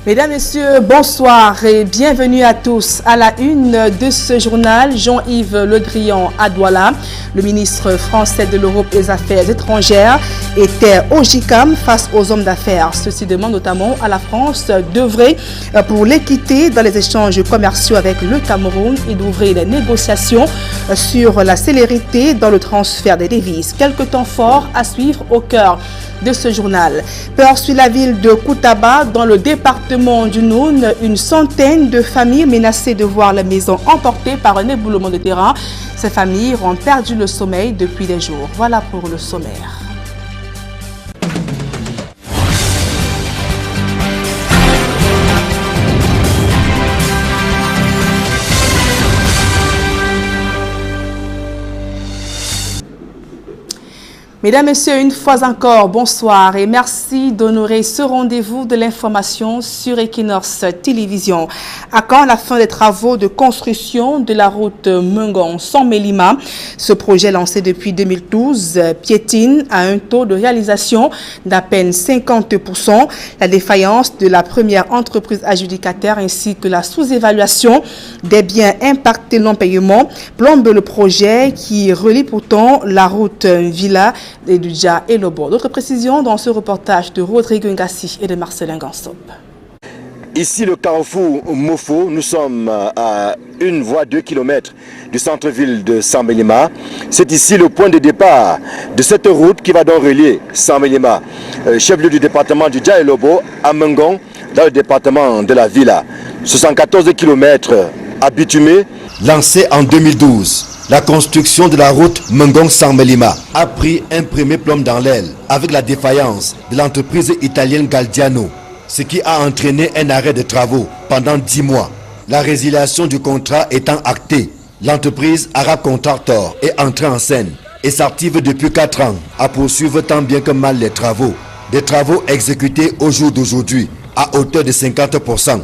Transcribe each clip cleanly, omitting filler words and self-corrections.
Mesdames, Messieurs, bonsoir et bienvenue à tous. À la une de ce journal, Jean-Yves Le Drian à Douala, le ministre français de l'Europe et des Affaires étrangères, était au JICAM face aux hommes d'affaires. Ceci demande notamment à la France d'œuvrer pour l'équité dans les échanges commerciaux avec le Cameroun et d'ouvrir les négociations sur la célérité dans le transfert des devises. Quelques temps forts à suivre au cœur de ce journal. Peur sur la ville de Koutaba, dans le département du Noun, une centaine de familles menacées de voir la maison emportée par un éboulement de terrain. Ces familles ont perdu le sommeil depuis des jours. Voilà pour le sommaire. Mesdames, Messieurs, une fois encore, bonsoir et merci d'honorer ce rendez-vous de l'information sur Equinox Télévision. À quand la fin des travaux de construction de la route Mengon-Saint-Mélima? Ce projet lancé depuis 2012 piétine à un taux de réalisation d'à peine 50%. La défaillance de la première entreprise adjudicataire ainsi que la sous-évaluation des biens impactés non-paiement plombent le projet qui relie pourtant la route Villa et Dja et Lobo. D'autres précisions dans ce reportage de Rodrigue Ngassi et de Marcelin Gansop. Ici, le carrefour Mofo, nous sommes à une voie 2 km du centre-ville de Saint-Mélima. C'est ici le point de départ de cette route qui va donc relier Saint-Mélima, chef-lieu du département du Dja et Lobo, à Mengon, dans le département de la Villa. 74 km abitumés. Lancé en 2012. La construction de la route Mengon-Saint-Mélima a pris un premier plomb dans l'aile avec la défaillance de l'entreprise italienne Galdiano, ce qui a entraîné un arrêt de travaux pendant 10 mois. La résiliation du contrat étant actée, l'entreprise Arab Contractor est entrée en scène et s'active depuis 4 ans à poursuivre tant bien que mal les travaux. Des travaux exécutés au jour d'aujourd'hui à hauteur de 50%,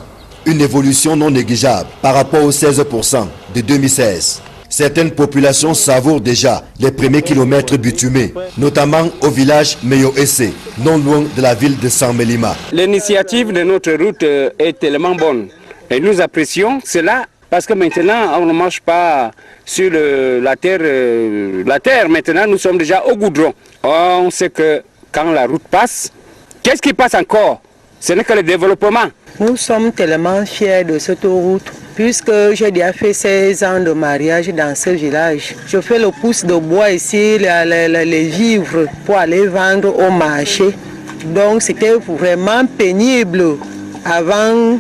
une évolution non négligeable par rapport aux 16% de 2016. Certaines populations savourent déjà les premiers kilomètres bitumés, notamment au village Meyo-Essé, non loin de la ville de Saint-Mélima. L'initiative de notre route est tellement bonne et nous apprécions cela parce que maintenant on ne marche pas sur la terre. Maintenant nous sommes déjà au goudron. On sait que quand la route passe, qu'est-ce qui passe encore? Ce n'est que le développement. Nous sommes tellement fiers de cette route, puisque j'ai déjà fait 16 ans de mariage dans ce village. Je fais le pouce de bois ici, les vivres, pour aller vendre au marché. Donc c'était vraiment pénible avant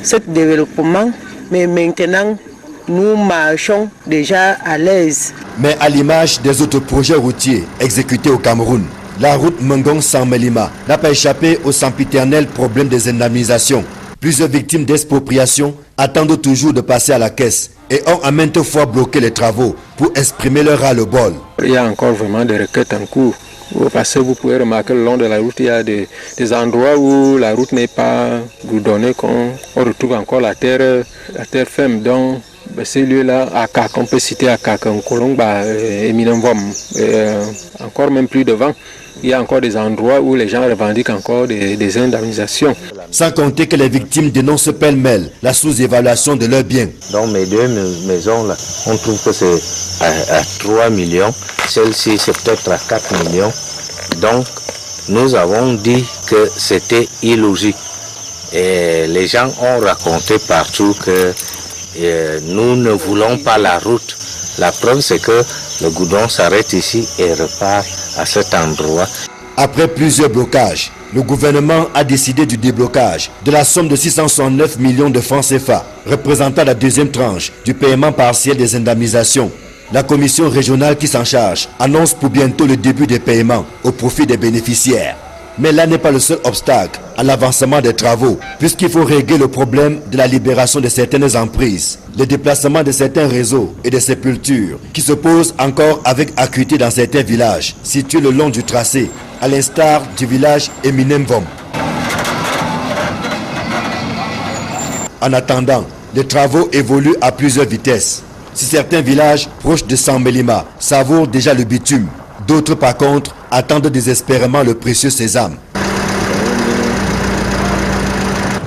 ce développement, mais maintenant nous marchons déjà à l'aise. Mais à l'image des autres projets routiers exécutés au Cameroun, la route Mengon-Saint-Mélima n'a pas échappé au sempiternel problème des indemnisations. Plusieurs victimes d'expropriation attendent toujours de passer à la caisse et ont à maintes fois bloqué les travaux pour exprimer leur ras-le-bol. Il y a encore vraiment des requêtes en cours. Parce que vous pouvez remarquer le long de la route, il y a des endroits où la route n'est pas goudronnée, qu'on retrouve encore la terre ferme. Donc, ces lieux-là, on peut citer Akak, Nkolongba, Eminenvom, encore même plus devant. Il y a encore des endroits où les gens revendiquent encore des indemnisations. Sans compter que les victimes dénoncent pêle-mêle la sous-évaluation de leurs biens. Dans mes deux maisons, là, on trouve que c'est à 3 millions. Celle-ci, c'est peut-être à 4 millions. Donc, nous avons dit que c'était illogique. Et les gens ont raconté partout que nous ne voulons pas la route. La preuve, c'est que le goudron s'arrête ici et repart à cet endroit. Après plusieurs blocages, le gouvernement a décidé du déblocage de la somme de 669 millions de francs CFA, représentant la deuxième tranche du paiement partiel des indemnisations. La commission régionale qui s'en charge annonce pour bientôt le début des paiements au profit des bénéficiaires. Mais là n'est pas le seul obstacle à l'avancement des travaux, puisqu'il faut régler le problème de la libération de certaines emprises, le déplacement de certains réseaux et des sépultures, qui se posent encore avec acuité dans certains villages, situés le long du tracé, à l'instar du village Eminemvom. En attendant, les travaux évoluent à plusieurs vitesses. Si certains villages proches de Saint-Mélima savourent déjà le bitume, d'autres par contre attendent désespérément le précieux sésame.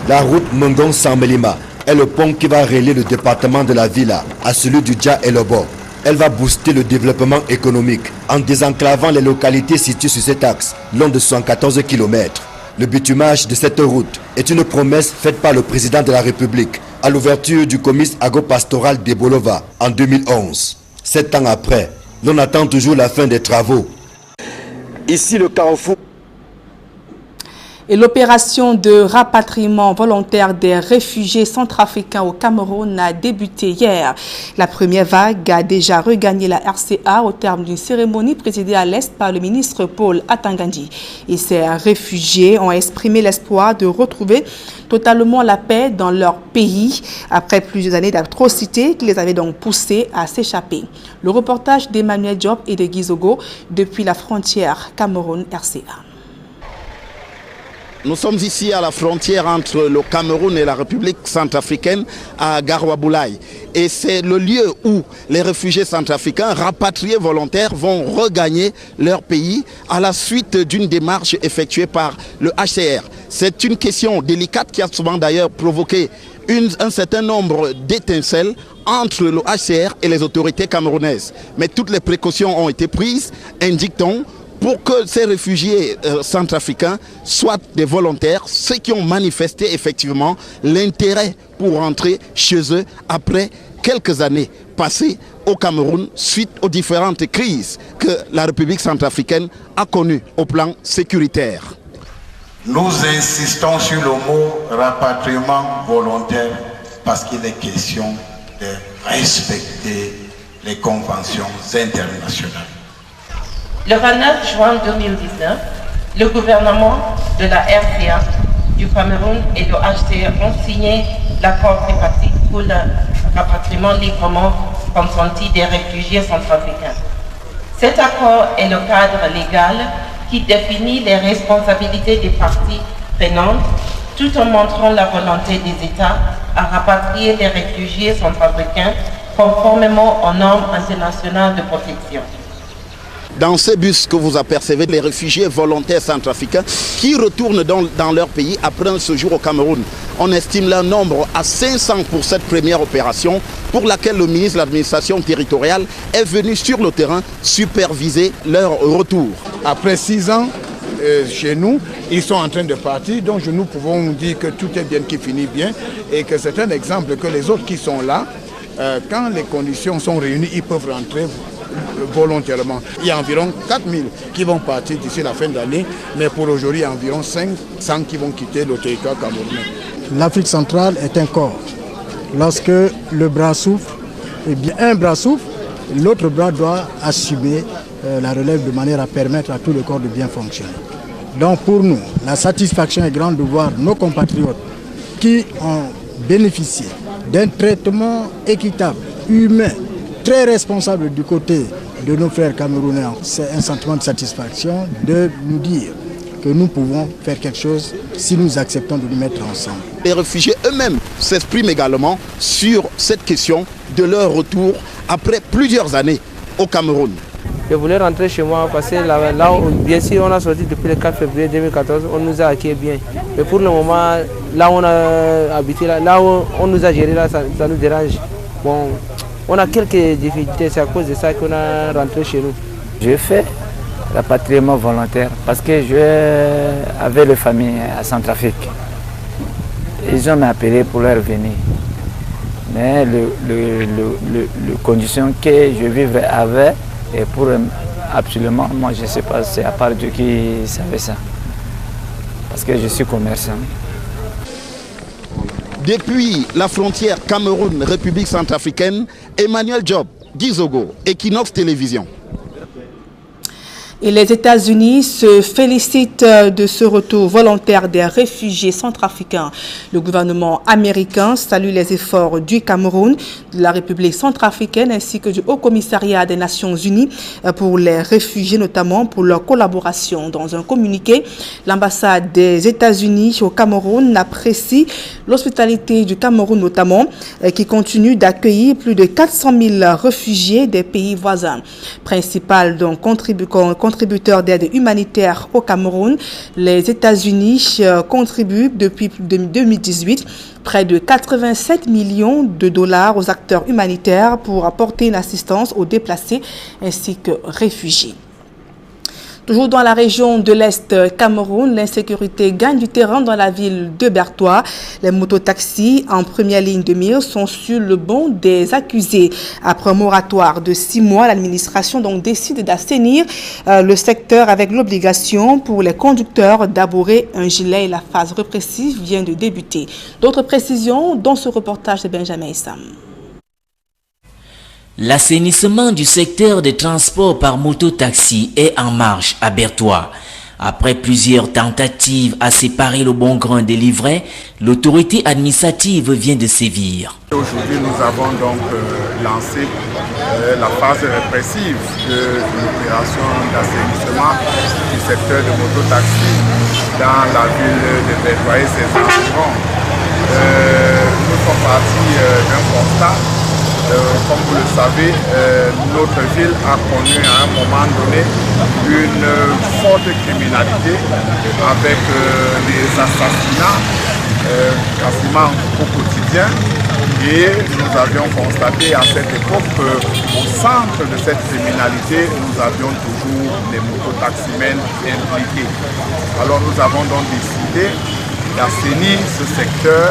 La route Mongon-Sambelima est le pont qui va relier le département de la Villa à celui du Dja et Lobo. Elle va booster le développement économique en désenclavant les localités situées sur cet axe, long de 114 km. Le bitumage de cette route est une promesse faite par le président de la République à l'ouverture du comice agropastoral d'Ebolova en 2011. 7 ans après, l'on attend toujours la fin des travaux. Ici, le carrefour. Et l'opération de rapatriement volontaire des réfugiés centrafricains au Cameroun a débuté hier. La première vague a déjà regagné la RCA au terme d'une cérémonie présidée à l'Est par le ministre Paul Atangandi. Et ces réfugiés ont exprimé l'espoir de retrouver totalement la paix dans leur pays après plusieurs années d'atrocités qui les avaient donc poussés à s'échapper. Le reportage d'Emmanuel Diop et de Guy Zogo depuis la frontière Cameroun-RCA. Nous sommes ici à la frontière entre le Cameroun et la République centrafricaine à Garoua-Boulaye. Et c'est le lieu où les réfugiés centrafricains rapatriés volontaires vont regagner leur pays à la suite d'une démarche effectuée par le HCR. C'est une question délicate qui a souvent d'ailleurs provoqué un certain nombre d'étincelles entre le HCR et les autorités camerounaises. Mais toutes les précautions ont été prises, indique-t-on, pour que ces réfugiés centrafricains soient des volontaires, ceux qui ont manifesté effectivement l'intérêt pour rentrer chez eux après quelques années passées au Cameroun suite aux différentes crises que la République centrafricaine a connues au plan sécuritaire. Nous insistons sur le mot rapatriement volontaire parce qu'il est question de respecter les conventions internationales. Le 29 juin 2019, le gouvernement de la RCA, du Cameroun et le HCR ont signé l'accord tripartite pour le rapatriement librement consenti des réfugiés centrafricains. Cet accord est le cadre légal qui définit les responsabilités des parties prenantes tout en montrant la volonté des États à rapatrier les réfugiés centrafricains conformément aux normes internationales de protection. Dans ces bus que vous apercevez, les réfugiés volontaires centrafricains qui retournent dans leur pays après un séjour au Cameroun. On estime leur nombre à 500 pour cette première opération pour laquelle le ministre de l'administration territoriale est venu sur le terrain superviser leur retour. Après 6 ans chez nous, ils sont en train de partir, donc nous pouvons dire que tout est bien qui finit bien et que c'est un exemple que les autres qui sont là, quand les conditions sont réunies, ils peuvent rentrer volontairement. Il y a environ 4000 qui vont partir d'ici la fin de l'année, mais pour aujourd'hui, il y a environ 500 qui vont quitter le territoire camerounais. L'Afrique centrale est un corps. Lorsque le bras souffre, eh bien, un bras souffre, l'autre bras doit assumer la relève de manière à permettre à tout le corps de bien fonctionner. Donc pour nous, la satisfaction est grande de voir nos compatriotes qui ont bénéficié d'un traitement équitable, humain, très responsable du côté de nos frères camerounais. C'est un sentiment de satisfaction de nous dire que nous pouvons faire quelque chose si nous acceptons de nous mettre ensemble. Les réfugiés eux-mêmes s'expriment également sur cette question de leur retour après plusieurs années au Cameroun. Je voulais rentrer chez moi parce que là où, bien sûr, on a sorti depuis le 4 février 2014, on nous a accueillis bien. Mais pour le moment, là où on a habité, là où on nous a géré, là, ça nous dérange. Bon, on a quelques difficultés, c'est à cause de ça qu'on a rentré chez nous. J'ai fait rapatriement volontaire parce que j'avais le famille à Centrafrique. Ils ont appelé pour leur venir. Mais le condition que je vivrais avec, et pour absolument, moi je ne sais pas, c'est à part Dieu qui savait ça. Parce que je suis commerçant. Depuis la frontière Cameroun-République centrafricaine, Emmanuel Diop, Guy Zogo, Equinox Télévision. Et les États-Unis se félicitent de ce retour volontaire des réfugiés centrafricains. Le gouvernement américain salue les efforts du Cameroun, de la République centrafricaine ainsi que du Haut-Commissariat des Nations Unies pour les réfugiés, notamment pour leur collaboration. Dans un communiqué, l'ambassade des États-Unis au Cameroun apprécie l'hospitalité du Cameroun notamment, qui continue d'accueillir plus de 400 000 réfugiés des pays voisins. Principal donc contributeur contributeur d'aide humanitaire au Cameroun. Les États-Unis contribuent depuis 2018 près de 87 millions de dollars aux acteurs humanitaires pour apporter une assistance aux déplacés ainsi que réfugiés. Toujours dans la région de l'Est Cameroun, l'insécurité gagne du terrain dans la ville de Bertoua. Les mototaxis en première ligne de mire sont sur le banc des accusés. Après un moratoire de 6 mois, l'administration donc décide d'assainir le secteur avec l'obligation pour les conducteurs d'abourer un gilet et la phase répressive vient de débuter. D'autres précisions dans ce reportage de Benjamin Issam. L'assainissement du secteur des transports par moto-taxi est en marche à Bertoua. Après plusieurs tentatives à séparer le bon grain des livrets, l'autorité administrative vient de sévir. Aujourd'hui, nous avons donc lancé la phase répressive de l'opération d'assainissement du secteur de moto-taxi dans la ville de Bertoua et ses environs. Nous sommes partis d'un constat. Comme vous le savez, notre ville a connu à un moment donné une forte criminalité avec des assassinats quasiment au quotidien. Et nous avions constaté à cette époque qu'au centre de cette criminalité, nous avions toujours les mototaximens impliqués. Alors nous avons donc décidé d'assainir ce secteur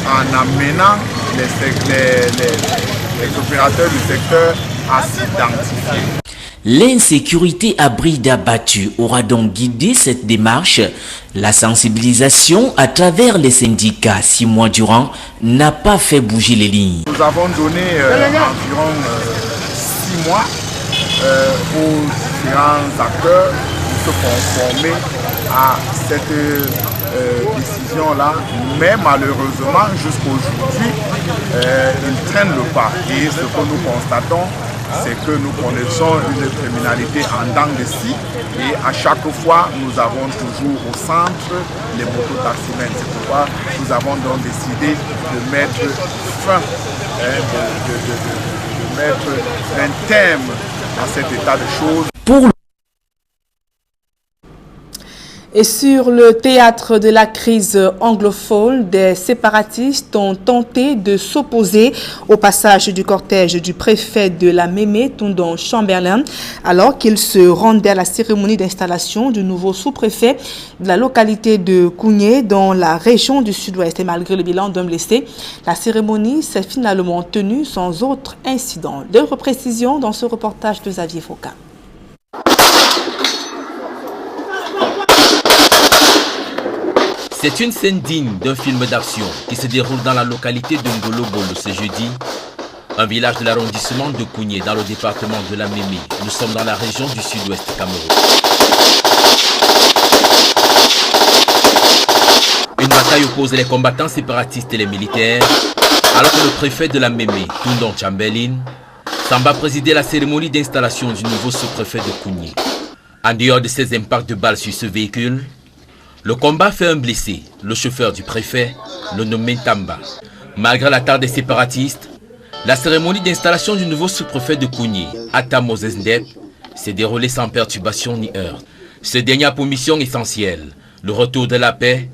en amenant les opérateurs du secteur à s'identifier. L'insécurité à bride abattue aura donc guidé cette démarche. La sensibilisation à travers les syndicats 6 mois durant n'a pas fait bouger les lignes. Nous avons donné environ 6 mois aux différents acteurs de se conformer à cette décision-là, mais malheureusement jusqu'aujourd'hui, ils traînent le pas. Et ce que nous constatons, c'est que nous connaissons une criminalité en dents de scie et à chaque fois, nous avons toujours au centre les mototaximens. C'est pourquoi nous avons donc décidé de mettre fin, de mettre un terme à cet état de choses. Et sur le théâtre de la crise anglophone, des séparatistes ont tenté de s'opposer au passage du cortège du préfet de la Mémé, Tundon Chamberlain, alors qu'il se rendait à la cérémonie d'installation du nouveau sous-préfet de la localité de Kougné, dans la région du sud-ouest. Et malgré le bilan d'un blessé, la cérémonie s'est finalement tenue sans autre incident. D'autres précisions dans ce reportage de Xavier Foucault. C'est une scène digne d'un film d'action qui se déroule dans la localité de Ngolobolo ce jeudi, un village de l'arrondissement de Kougné dans le département de la Mémé. Nous sommes dans la région du sud-ouest Cameroun. Une bataille oppose les combattants séparatistes et les militaires, alors que le préfet de la Mémé, Tundon Chamberlain, s'en va présider la cérémonie d'installation du nouveau sous-préfet de Kougné. En dehors de ces impacts de balles sur ce véhicule, le combat fait un blessé, le chauffeur du préfet, le nommé Tamba. Malgré l'attaque des séparatistes, la cérémonie d'installation du nouveau sous-préfet de Kougné, Atta Moses Ndep, s'est déroulée sans perturbation ni heurts. Ce dernier a pour mission essentielle le retour de la paix,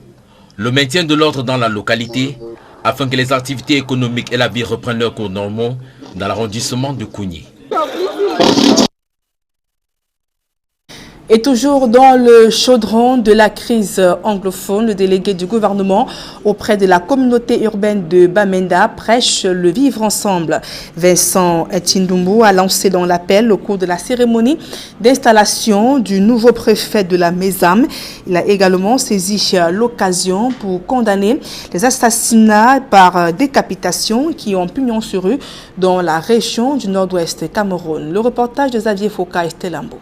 le maintien de l'ordre dans la localité, afin que les activités économiques et la vie reprennent leur cours normaux dans l'arrondissement de Kougné. Et toujours dans le chaudron de la crise anglophone, le délégué du gouvernement auprès de la communauté urbaine de Bamenda prêche le vivre ensemble. Vincent Tindumbu a lancé dans l'appel au cours de la cérémonie d'installation du nouveau préfet de la Mézam. Il a également saisi l'occasion pour condamner les assassinats par décapitation qui ont pignon sur rue dans la région du nord-ouest Cameroun. Le reportage de Xavier Foucault et Stellambo.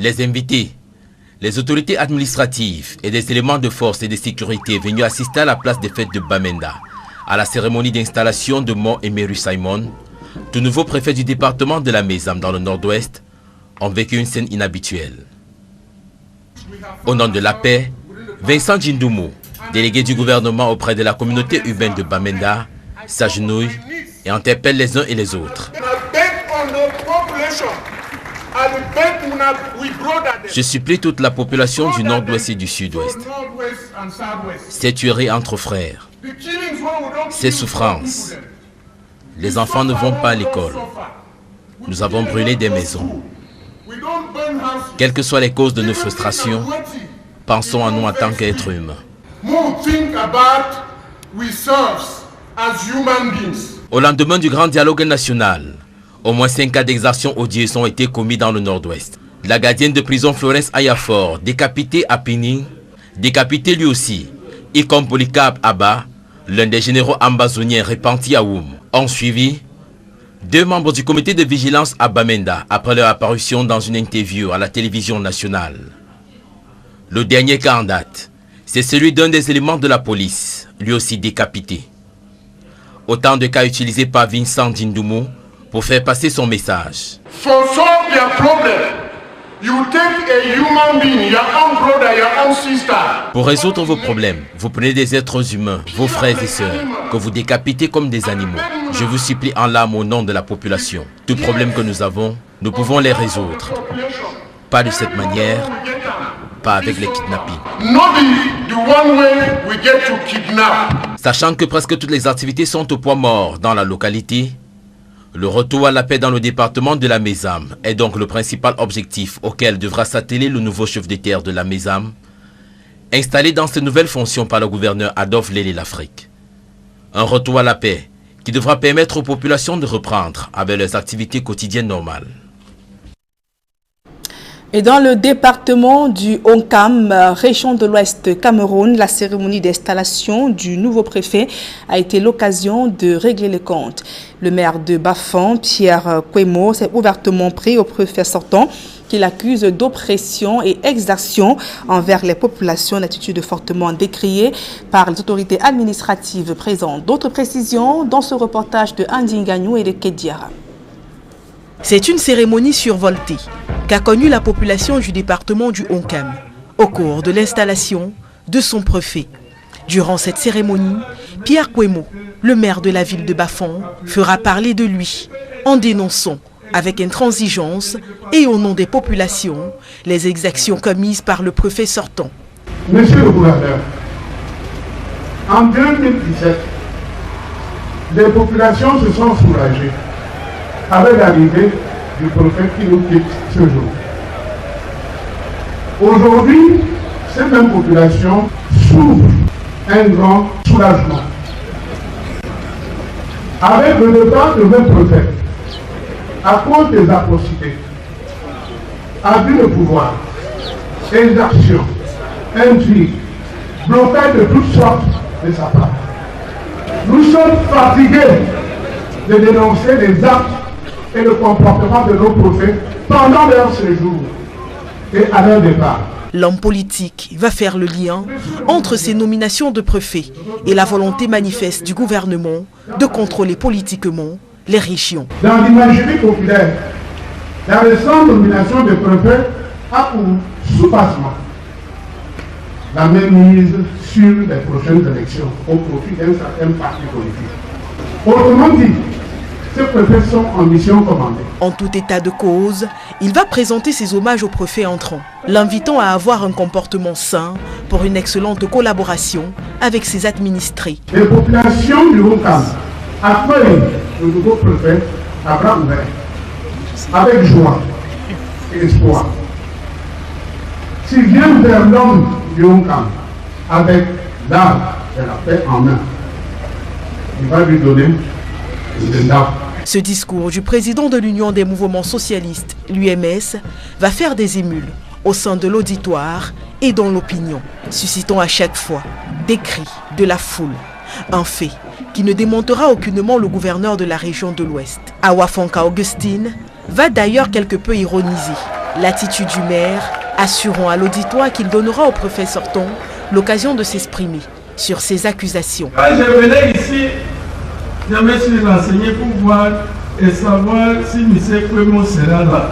Les invités, les autorités administratives et des éléments de force et de sécurité venus assister à la place des fêtes de Bamenda, à la cérémonie d'installation de Mont Emery Simon, tout nouveau préfet du département de la Mézam dans le nord-ouest, ont vécu une scène inhabituelle. Au nom de la paix, Vincent Djindoumou, délégué du gouvernement auprès de la communauté urbaine de Bamenda, s'agenouille et interpelle les uns et les autres. À Je supplie toute la population du nord-ouest et du sud-ouest. Ces tueries entre frères, ces souffrances. Les enfants ne vont pas à l'école. Nous avons brûlé des maisons. Quelles que soient les causes de nos frustrations, pensons à nous en tant qu'êtres humains. Au lendemain du grand dialogue national, au moins 5 cas d'exactions odieuses ont été commis dans le nord-ouest. La gardienne de prison Florence Ayafor, décapitée à Pini, décapité lui aussi, et comme Polycarpe Abba, l'un des généraux ambazoniens repentis à Oum, ont suivi 2 membres du comité de vigilance à Bamenda après leur apparition dans une interview à la télévision nationale. Le dernier cas en date, c'est celui d'un des éléments de la police, lui aussi décapité. Autant de cas utilisés par Vincent Dindoumou pour faire passer son message. Pour résoudre vos problèmes, vous prenez des êtres humains, vos frères et sœurs, que vous décapitez comme des animaux. Je vous supplie en larmes au nom de la population. Tous problèmes que nous avons, nous pouvons les résoudre. Pas de cette manière, pas avec les kidnappings. Sachant que presque toutes les activités sont au point mort dans la localité, le retour à la paix dans le département de la Mézam est donc le principal objectif auquel devra s'atteler le nouveau chef de terre de la Mézam, installé dans ses nouvelles fonctions par le gouverneur Adolphe Lélé Lafrique. Un retour à la paix qui devra permettre aux populations de reprendre avec leurs activités quotidiennes normales. Et dans le département du Onkam, région de l'Ouest Cameroun, la cérémonie d'installation du nouveau préfet a été l'occasion de régler les comptes. Le maire de Bafang, Pierre Kwemo, s'est ouvertement pris au préfet sortant qu'il accuse d'oppression et exaction envers les populations, une attitude fortement décriée par les autorités administratives présentes. D'autres précisions dans ce reportage de Andy Nganyou et de Kediara. C'est une cérémonie survoltée qu'a connue la population du département du Onkam au cours de l'installation de son préfet. Durant cette cérémonie, Pierre Kwemo, le maire de la ville de Bafang, fera parler de lui en dénonçant avec intransigeance et au nom des populations les exactions commises par le préfet sortant. Monsieur le gouverneur, en 2017, les populations se sont soulagées avec l'arrivée du prophète qui nous quitte ce jour. Aujourd'hui, ces mêmes populations souffrent un grand soulagement. Avec le départ de nos prophètes, à cause des atrocités, abus de pouvoir, exactions, intrigues, blocage de toutes sortes de sa part. Nous sommes fatigués de dénoncer les actes et le comportement de nos prophètes pendant leur séjour et à leur départ. L'homme politique va faire le lien entre ces nominations de préfets et la volonté manifeste du gouvernement de contrôler politiquement les régions. Dans l'imagerie populaire, la récente nomination de préfet a pour soubassement la mainmise sur les prochaines élections au profit d'un certain parti politique. Autrement dit, ces préfets sont en mission commandée. En tout état de cause, il va présenter ses hommages au préfet entrant, l'invitant à avoir un comportement sain pour une excellente collaboration avec ses administrés. Les populations du Onkam accueillent le nouveau préfet à bras ouverts, avec joie et espoir. S'il vient vers l'homme du Onkam avec l'art de la paix en main, il va lui donner le art. Ce discours du président de l'Union des mouvements socialistes, l'UMS, va faire des émules au sein de l'auditoire et dans l'opinion, suscitant à chaque fois des cris de la foule. Un fait qui ne démontera aucunement le gouverneur de la région de l'Ouest. Awafanka Augustine va d'ailleurs quelque peu ironiser l'attitude du maire, assurant à l'auditoire qu'il donnera au préfet sortant l'occasion de s'exprimer sur ces accusations. Quand je venais ici, je me suis renseigné pour voir et savoir si M. Kwemo sera là.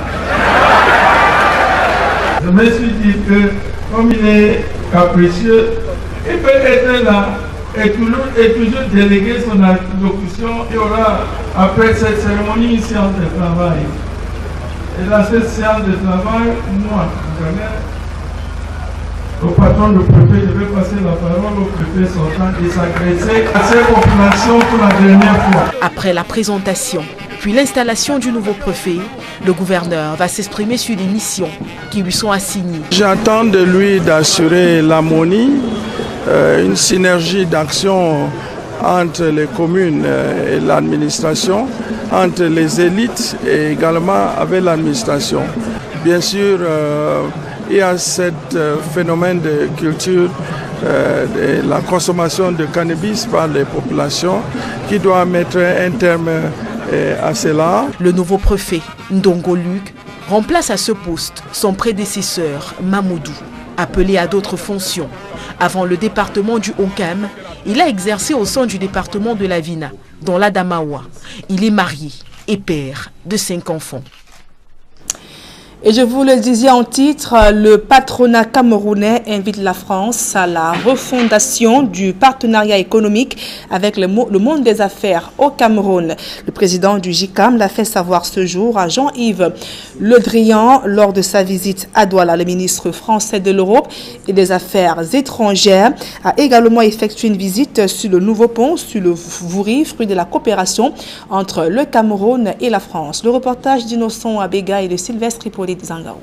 Je me suis dit que comme il est capricieux, il peut être là et toujours déléguer son allocution. Il y aura après cette cérémonie une séance de travail. Et dans cette séance de travail, moi, au patron du préfet, je vais passer la parole au préfet sortant et s'adresser à ces populations pour la dernière fois. Après la présentation, puis l'installation du nouveau préfet, le gouverneur va s'exprimer sur les missions qui lui sont assignées. J'attends de lui d'assurer l'harmonie, une synergie d'action entre les communes et l'administration, entre les élites et également avec l'administration. Bien sûr, il y a ce phénomène de culture de la consommation de cannabis par les populations qui doit mettre un terme à cela. Le nouveau préfet, Ndongo Luc, remplace à ce poste son prédécesseur, Mamoudou. Appelé à d'autres fonctions. Avant le département du Okam, il a exercé au sein du département de la Vina, dans l'Adamawa. Il est marié et père de 5 enfants. Et je vous le disais en titre, le patronat camerounais invite la France à la refondation du partenariat économique avec le monde des affaires au Cameroun. Le président du JICAM l'a fait savoir ce jour à Jean-Yves Le Drian lors de sa visite à Douala. Le ministre français de l'Europe et des Affaires étrangères a également effectué une visite sur le nouveau pont sur le Vouri, fruit de la coopération entre le Cameroun et la France. Le reportage d'Innocent Abega et de Sylvestre Hippolyte Zangao.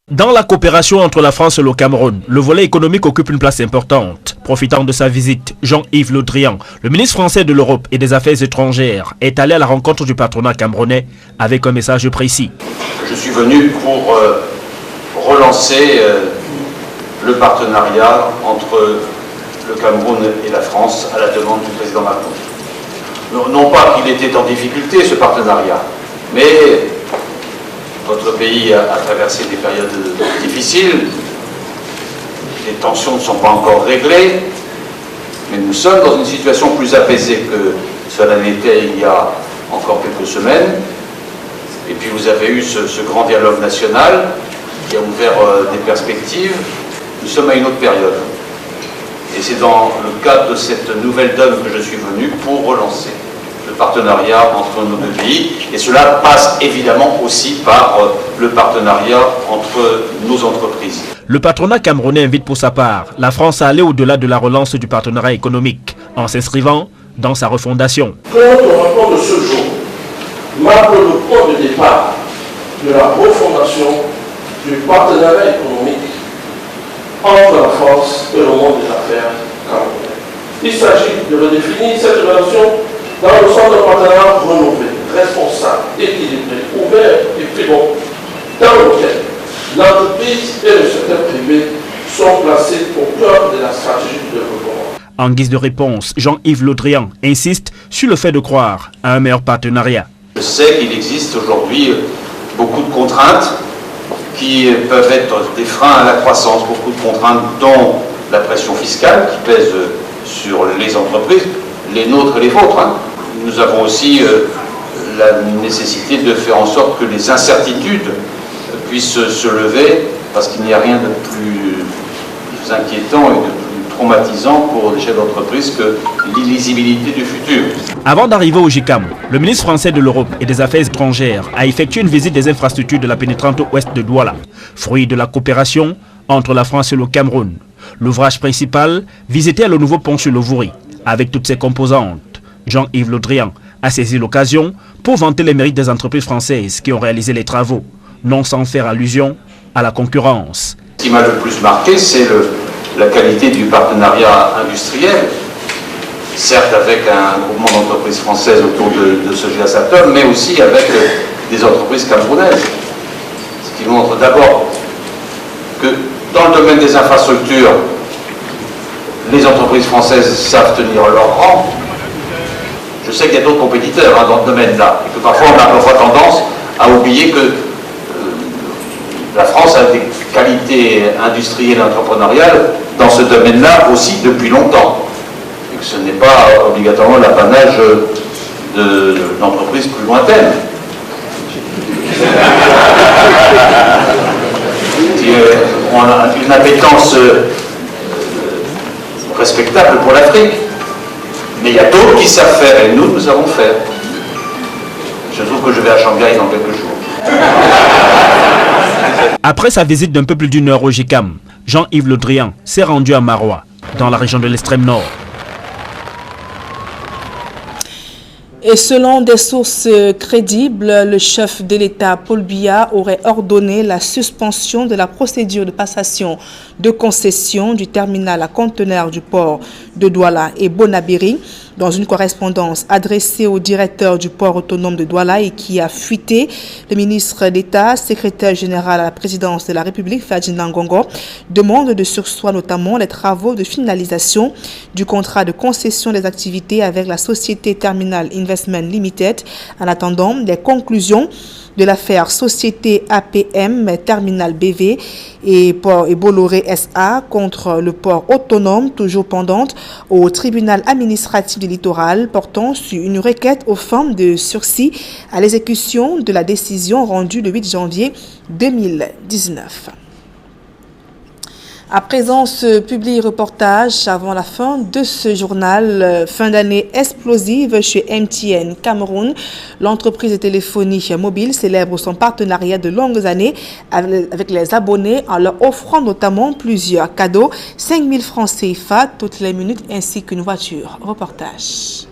Dans la coopération entre la France et le Cameroun, le volet économique occupe une place importante. Profitant de sa visite, Jean-Yves Le Drian, le ministre français de l'Europe et des Affaires étrangères, est allé à la rencontre du patronat camerounais avec un message précis. Je suis venu pour relancer le partenariat entre le Cameroun et la France à la demande du président Macron. Non pas qu'il était en difficulté, ce partenariat, mais votre pays a traversé des périodes difficiles, les tensions ne sont pas encore réglées, mais nous sommes dans une situation plus apaisée que cela n'était il y a encore quelques semaines. Et puis vous avez eu ce grand dialogue national qui a ouvert des perspectives. Nous sommes à une autre période. Et c'est dans le cadre de cette nouvelle donne que je suis venu pour relancer le partenariat entre nos deux pays. Et cela passe évidemment aussi par le partenariat entre nos entreprises. Le patronat camerounais invite pour sa part la France à aller au-delà de la relance du partenariat économique en s'inscrivant dans sa refondation. Notre rapport de ce jour marque le point de départ de la refondation du partenariat économique entre la France et le monde des affaires camerounais. Il s'agit de redéfinir cette relation dans le sens d'un partenariat renouvelé, responsable, équilibré, ouvert et fécond, dans lequel l'entreprise et le secteur privé sont placés au cœur de la stratégie de développement. En guise de réponse, Jean-Yves Le Drian insiste sur le fait de croire à un meilleur partenariat. Je sais qu'il existe aujourd'hui beaucoup de contraintes qui peuvent être des freins à la croissance, beaucoup de contraintes dont la pression fiscale qui pèse sur les entreprises, les nôtres et les vôtres. Nous avons aussi la nécessité de faire en sorte que les incertitudes puissent se lever, parce qu'il n'y a rien de plus inquiétant et de plus traumatisant pour les chefs d'entreprise que l'illisibilité du futur. Avant d'arriver au JICAM, le ministre français de l'Europe et des Affaires étrangères a effectué une visite des infrastructures de la pénétrante ouest de Douala, fruit de la coopération entre la France et le Cameroun. L'ouvrage principal visitait le nouveau pont sur le Vouri, avec toutes ses composantes. Jean-Yves Le Drian a saisi l'occasion pour vanter les mérites des entreprises françaises qui ont réalisé les travaux, non sans faire allusion à la concurrence. Ce qui m'a le plus marqué, c'est la qualité du partenariat industriel, certes avec un groupement d'entreprises françaises autour de ce Atom, mais aussi avec des entreprises camerounaises. Ce qui montre d'abord que dans le domaine des infrastructures, les entreprises françaises savent tenir leur rang. Je sais qu'il y a d'autres compétiteurs dans ce domaine-là, et que parfois on a parfois tendance à oublier que la France a des qualités industrielles et entrepreneuriales dans ce domaine-là aussi depuis longtemps. Et que ce n'est pas obligatoirement l'apanage d'entreprises plus lointaines. On a une appétence respectable pour l'Afrique. Mais il y a d'autres qui savent faire et nous savons faire. Je trouve que je vais à Shanghai dans quelques jours. Après sa visite d'un peu plus d'une heure au GICAM, Jean-Yves Le Drian s'est rendu à Maroua, dans la région de l'extrême nord. Et selon des sources crédibles, le chef de l'État, Paul Biya, aurait ordonné la suspension de la procédure de passation de concession du terminal à conteneurs du port de Douala et Bonabiri. Dans une correspondance adressée au directeur du port autonome de Douala et qui a fuité, le ministre d'État, secrétaire général à la présidence de la République, Ferdinand Ngongo, demande de surseoir notamment les travaux de finalisation du contrat de concession des activités avec la société Terminal Investment Limited en attendant les conclusions de l'affaire Société APM Terminal BV et Bolloré SA contre le port autonome, toujours pendante au tribunal administratif du littoral, portant sur une requête aux fins de sursis à l'exécution de la décision rendue le 8 janvier 2019. À présent, ce publi-reportage avant la fin de ce journal. Fin d'année explosive chez MTN Cameroun. L'entreprise de téléphonie mobile célèbre son partenariat de longues années avec les abonnés en leur offrant notamment plusieurs cadeaux. 5 000 francs CFA toutes les minutes ainsi qu'une voiture. Reportage.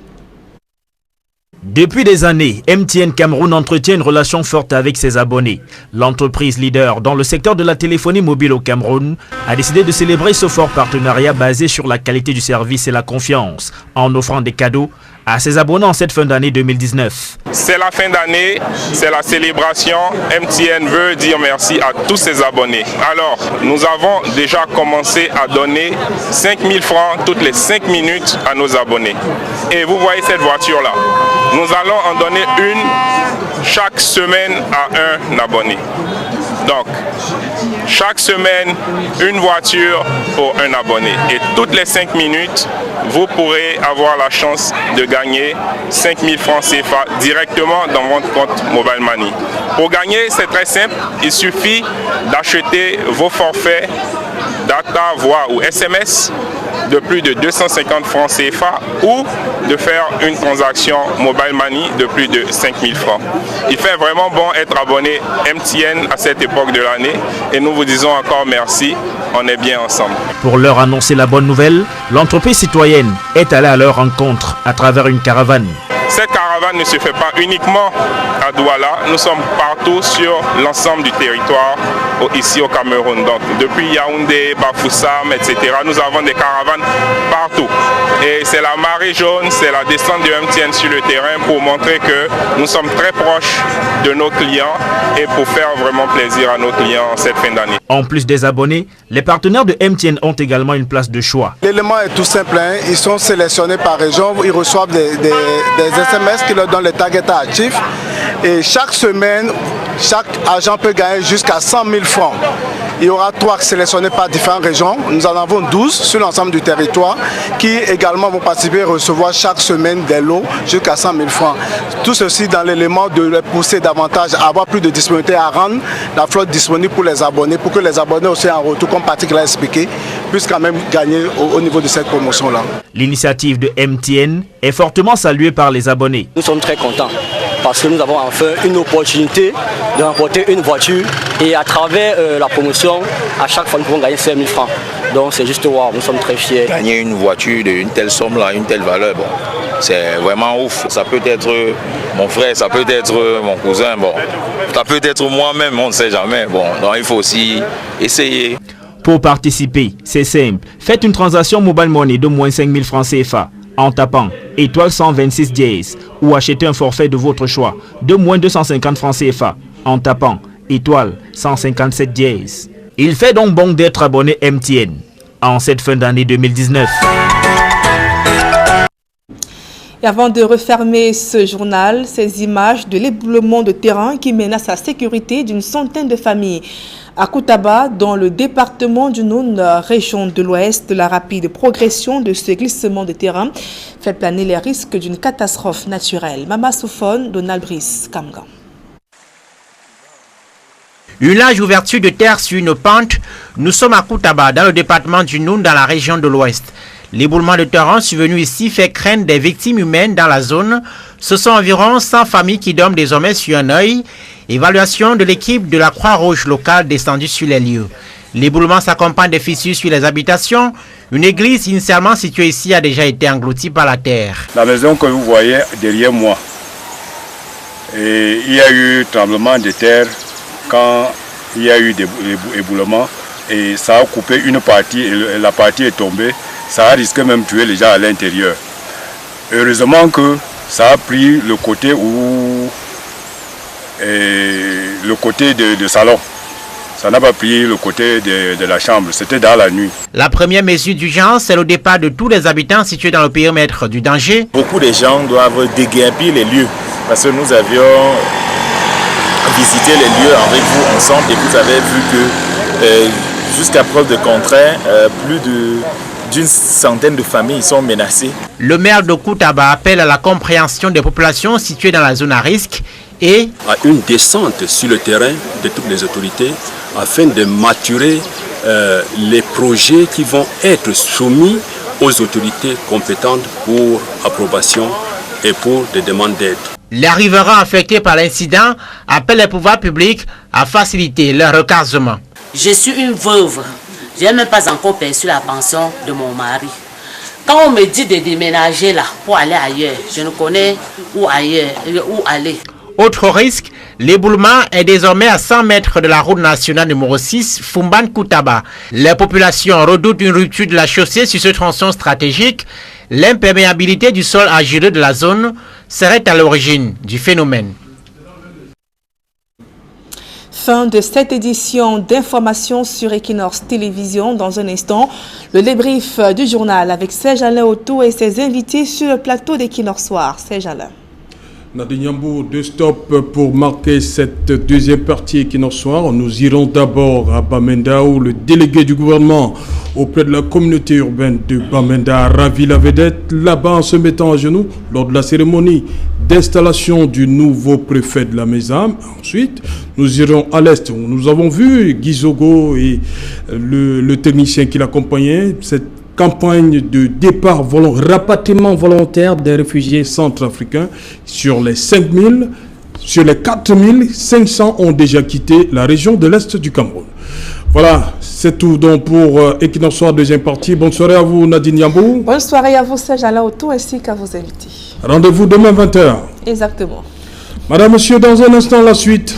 Depuis des années, MTN Cameroun entretient une relation forte avec ses abonnés. L'entreprise leader dans le secteur de la téléphonie mobile au Cameroun a décidé de célébrer ce fort partenariat basé sur la qualité du service et la confiance en offrant des cadeaux à ses abonnés en cette fin d'année 2019. C'est la fin d'année, c'est la célébration. MTN veut dire merci à tous ses abonnés. Alors, nous avons déjà commencé à donner 5 000 francs toutes les 5 minutes à nos abonnés. Et vous voyez cette voiture-là. Nous allons en donner une chaque semaine à un abonné. Donc, chaque semaine, une voiture pour un abonné. Et toutes les 5 minutes, vous pourrez avoir la chance de gagner 5 000 francs CFA directement dans votre compte Mobile Money. Pour gagner, c'est très simple. Il suffit d'acheter vos forfaits data, voix ou SMS de plus de 250 francs CFA ou de faire une transaction Mobile Money de plus de 5 000 francs. Il fait vraiment bon être abonné MTN à cette époque de l'année et nous vous disons encore merci, on est bien ensemble. Pour leur annoncer la bonne nouvelle, l'entreprise citoyenne est allée à leur rencontre à travers une caravane. Cette caravane ne se fait pas uniquement à Douala, nous sommes partout sur l'ensemble du territoire ici au Cameroun. Donc depuis Yaoundé, Bafoussam, etc. nous avons des caravanes partout. Et c'est la marée jaune, c'est la descente de MTN sur le terrain pour montrer que nous sommes très proches de nos clients et pour faire vraiment plaisir à nos clients en cette fin d'année. En plus des abonnés, les partenaires de MTN ont également une place de choix. L'élément est tout simple, hein. Ils sont sélectionnés par région, ils reçoivent des SMS qui leur donnent les targets actifs et chaque semaine, chaque agent peut gagner jusqu'à 100 000 francs. Il y aura 3 sélectionnés par différentes régions. Nous en avons 12 sur l'ensemble du territoire qui également vont participer et recevoir chaque semaine des lots jusqu'à 100 000 francs. Tout ceci dans l'élément de les pousser davantage à avoir plus de disponibilité, à rendre la flotte disponible pour les abonnés, pour que les abonnés aussi en retour, comme Patrick l'a expliqué, puissent quand même gagner au niveau de cette promotion-là. L'initiative de MTN est fortement saluée par les abonnés. Nous sommes très contents parce que nous avons enfin une opportunité de remporter une voiture et à travers la promotion, à chaque fois nous pouvons gagner 5 000 francs. Donc c'est juste wow, nous sommes très fiers. Gagner une voiture d'une telle somme là, une telle valeur, bon, c'est vraiment ouf. Ça peut être mon frère, ça peut être mon cousin, bon, ça peut être moi-même, on ne sait jamais. Bon, donc il faut aussi essayer. Pour participer, c'est simple. Faites une transaction Mobile Money de moins 5 000 francs CFA en tapant étoile 126 dièse ou achetez un forfait de votre choix de moins 250 francs CFA en tapant étoile 157 dièse. Il fait donc bon d'être abonné MTN en cette fin d'année 2019. Et avant de refermer ce journal, ces images de l'éboulement de terrain qui menace la sécurité d'une centaine de familles. À Koutaba, dans le département du Noun, région de l'Ouest, la rapide progression de ce glissement de terrain fait planer les risques d'une catastrophe naturelle. Mama Soufone, Donald Brice, Kamgan. Une large ouverture de terre sur une pente. Nous sommes à Koutaba, dans le département du Noun, dans la région de l'Ouest. L'éboulement de torrent survenu ici fait craindre des victimes humaines dans la zone. Ce sont environ 100 familles qui dorment désormais sur un œil. Évaluation de l'équipe de la Croix-Rouge locale descendue sur les lieux. L'éboulement s'accompagne des fissures sur les habitations. Une église initialement située ici a déjà été engloutie par la terre. La maison que vous voyez derrière moi, et il y a eu tremblement de terre quand il y a eu des éboulements et ça a coupé une partie et la partie est tombée. Ça a risqué même de tuer les gens à l'intérieur. Heureusement que ça a pris le côté de salon. Ça n'a pas pris le côté de la chambre, c'était dans la nuit. La première mesure d'urgence, c'est le départ de tous les habitants situés dans le périmètre du danger. Beaucoup de gens doivent déguerpir les lieux parce que nous avions visité les lieux avec vous ensemble et vous avez vu que jusqu'à preuve de contraire, plus d'une centaine de familles sont menacées. Le maire de Koutaba appelle à la compréhension des populations situées dans la zone à risque et à une descente sur le terrain de toutes les autorités afin de maturer les projets qui vont être soumis aux autorités compétentes pour approbation et pour des demandes d'aide. Les riverains affectés par l'incident appellent les pouvoirs publics à faciliter leur recasement. Je suis une veuve. Je n'ai même pas encore perçu la pension de mon mari. Quand on me dit de déménager là pour aller ailleurs, je ne connais où aller. Autre risque, l'éboulement est désormais à 100 mètres de la route nationale numéro 6, Fumban-Koutaba. Les populations redoutent une rupture de la chaussée sur ce tronçon stratégique. L'imperméabilité du sol argileux de la zone serait à l'origine du phénomène. Fin de cette édition d'information sur Equinox Télévision. Dans un instant, le débrief du journal avec Serge Alain Otto et ses invités sur le plateau d'Equinox Soir. Serge Alain. Nadine Yambour, deux stops pour marquer cette deuxième partie Equinox Soir. Nous irons d'abord à Bamenda où le délégué du gouvernement auprès de la communauté urbaine de Bamenda a ravi la vedette là-bas en se mettant à genoux lors de la cérémonie d'installation du nouveau préfet de la Mézam. Ensuite, nous irons à l'est où nous avons vu Gizogo et le technicien qui l'accompagnait. Cette campagne de départ rapatriement volontaire des réfugiés centrafricains. Sur les 5000, sur les 4500 ont déjà quitté la région de l'Est du Cameroun. Voilà, c'est tout donc pour Equinox Soir, deuxième partie. Bonne soirée à vous Nadine Yambou. Bonne soirée à vous Serge Alain Otto ainsi qu'à vos invités. Rendez-vous demain 20h. Exactement. Madame, monsieur, dans un instant la suite.